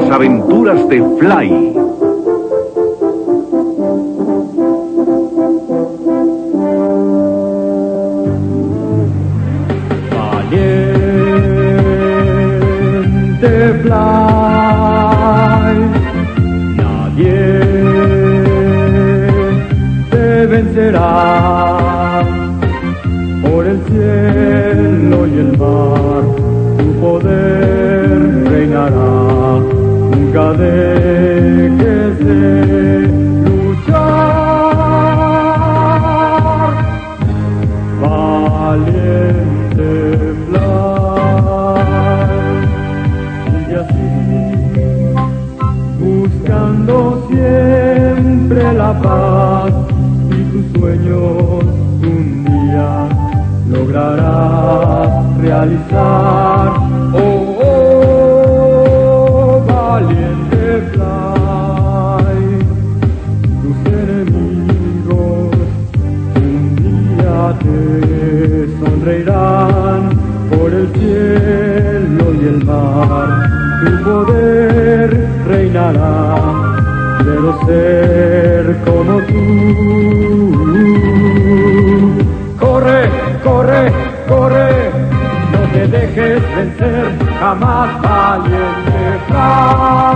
Las aventuras de Fly. Valiente Fly, nadie te vencerá. Por el cielo y el mar, tu poder reinará. Nunca dejes de luchar. Valiente Fly, sigue así, buscando siempre la paz, y tus sueños un día lograrás realizar. Oh, oh, valiente Fly, tus enemigos un día te sonreirán. Por el cielo y el mar, tu poder reinará. Quiero ser como tú. Corre, corre, corre, no te dejes vencer jamás, valiente Fly.